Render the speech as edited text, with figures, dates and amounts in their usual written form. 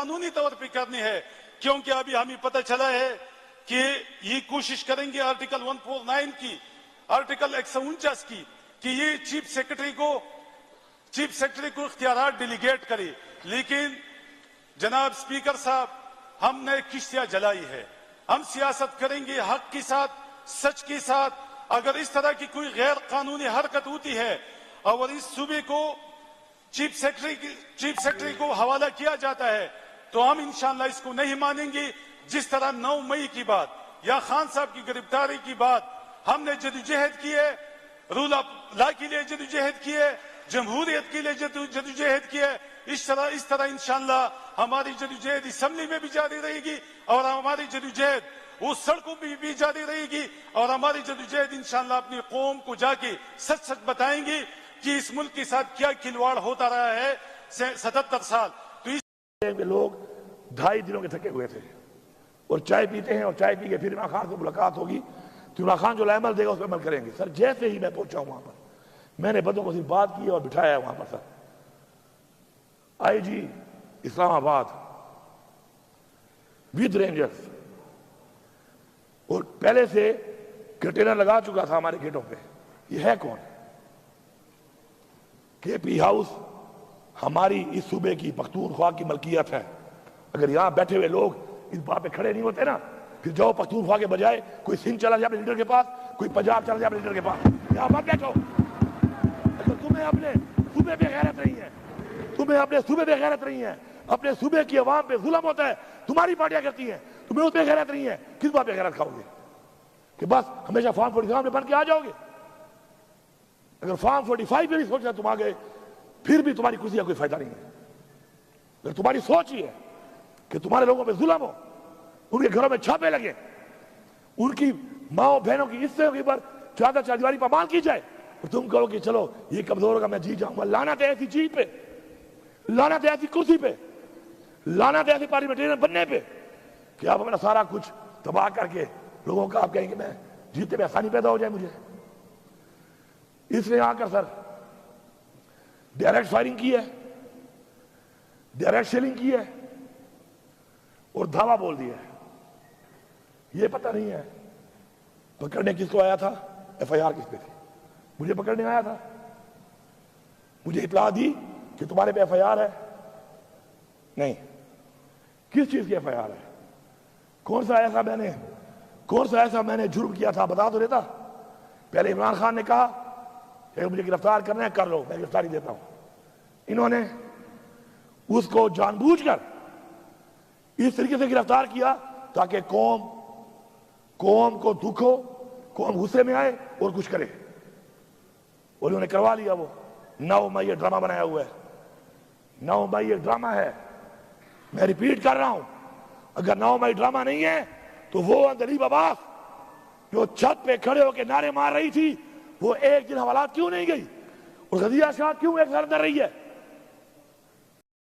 قانونی طور پہ کرنی ہے، کیونکہ ابھی ہمیں پتہ چلا ہے کہ یہ کوشش کریں گے آرٹیکل 149 کی، آرٹیکل 149 کی، کہ یہ چیف سیکرٹری کو اختیارات ڈیلیگیٹ کرے. لیکن جناب اسپیکر صاحب، ہم نے کشتیاں جلائی ہے. ہم سیاست کریں گے حق کے ساتھ، سچ کے ساتھ. اگر اس طرح کی کوئی غیر قانونی حرکت ہوتی ہے اور اس صوبے کو چیف سیکرٹری کو حوالہ کیا جاتا ہے تو ہم انشاءاللہ اس کو نہیں مانیں گے. جس طرح 9 مئی کی بات یا خان صاحب کی گرفتاری کی بات ہم نے جدوجہد کی ہے، رول آف لا کے لیے جدوجہد کی ہے، جمہوریت کے لیے جدوجہد کی ہے، اس طرح انشاءاللہ ہماری جدوجہد اسمبلی میں بھی جاری رہے گی اور ہماری جدوجہد وہ سڑکوں پہ بھی جاری رہے گی، اور ہماری جدوجہد انشاءاللہ اپنی قوم کو جا کے سچ بتائیں گے کہ اس ملک کے ساتھ کیا کھلواڑ ہوتا رہا ہے 77 سال. تو اس لوگ 2.5 دنوں کے تھکے ہوئے تھے اور چائے پیتے ہیں، اور چائے پی کے پھر عمران خان سے ملاقات ہوگی تو عمران خان جو عمل دے گا اس پہ عمل کریں گے. سر جیسے ہی میں پہنچا ہوں وہاں پر میں نے بدوں کو صرف بات کی اور بٹھایا ہے وہاں پر. سر آئی جی اسلام آباد ود رینجرز اور پہلے سے کنٹینر لگا چکا تھا ہمارے گیٹوں پہ. یہ ہے کون؟ کے پی ہاؤس ہماری اس صوبے کی پختونخوا کی ملکیت ہے. اگر یہاں بیٹھے ہوئے لوگ اس بات پہ کھڑے نہیں ہوتے نا، پھر جاؤ پختونخوا کے بجائے کوئی سندھ چلا جائے اپنے لیڈر کے پاس، کوئی پنجاب چلا جائے اپنے لیڈر کے پاس. یہاں مت بیٹھو. اگر تمہیں اپنے صوبے پہ غیرت نہیں ہے، اپنے صوبے کی عوام پہ ظلم ہوتا ہے، تمہاری پارٹیاں کرتی ہیں، تمہیں اس پہ غیرت نہیں ہے، کس بات پہ غیرت کھاؤ گے؟ کہ بس ہمیشہ فارم 47 میں بن کے آ جاؤ گے؟ اگر فارم 45 میں بھی سوچنا تم آ گئے پھر بھی تمہاری کرسی کا کوئی فائدہ نہیں ہے. اگر تمہاری سوچ ہی ہے کہ تمہارے لوگوں پہ ظلم ہو، ان کے گھروں میں چھاپے لگے، ان کی ماں بہنوں کی حصے کے اوپر چادر چاردیواری پامال کی جائے، اور تم کہو کہ چلو یہ کمزور ہوگا میں جیت جاؤں گا. لعنت ہے ایسی چیز پہ، لعنت ہے ایسی کرسی پہ، لعنت ہے ایسی پارلیمنٹرین بننے پہ کہ آپ اپنا سارا کچھ تباہ کر کے لوگوں کا آپ کہیں کہ میں جیتنے میں آسانی پیدا ہو جائے مجھے. اس نے آ کر سر ڈائریکٹ فائرنگ کی ہے، ڈائریکٹ شیلنگ کی ہے اور دھاوا بول دیا ہے. یہ پتہ نہیں ہے پکڑنے کس کو آیا تھا، ایف آئی آر کس پہ تھی. مجھے پکڑنے آیا تھا، مجھے اطلاع دی کہ تمہارے پہ ایف آئی آر ہے. نہیں، کس چیز کی ایف آئی آر ہے؟ کون سا ایسا میں نے جرم کیا تھا بتا تو دیتا. پہلے عمران خان نے کہا کہ مجھے گرفتار کرنا ہے، کر لو، میں گرفتاری دیتا ہوں. انہوں نے اس کو جان بوجھ کر اس طریقے سے گرفتار کیا تاکہ قوم کو دکھ ہو، قوم غصے میں آئے اور کچھ کرے، اور انہوں نے کروا لیا. وہ 9 مئی یہ ڈرامہ بنایا ہوا ہے. 9 مئی یہ ڈرامہ ہے. میں ریپیٹ کر رہا ہوں، اگر 9 مئی ڈرامہ نہیں ہے تو وہ اندلیب عباس جو چھت پہ کھڑے ہو کے نعرے مار رہی تھی وہ ایک دن حوالات کیوں نہیں گئی، اور غزیہ شاہ کیوں ایک سال اندر رہی ہے؟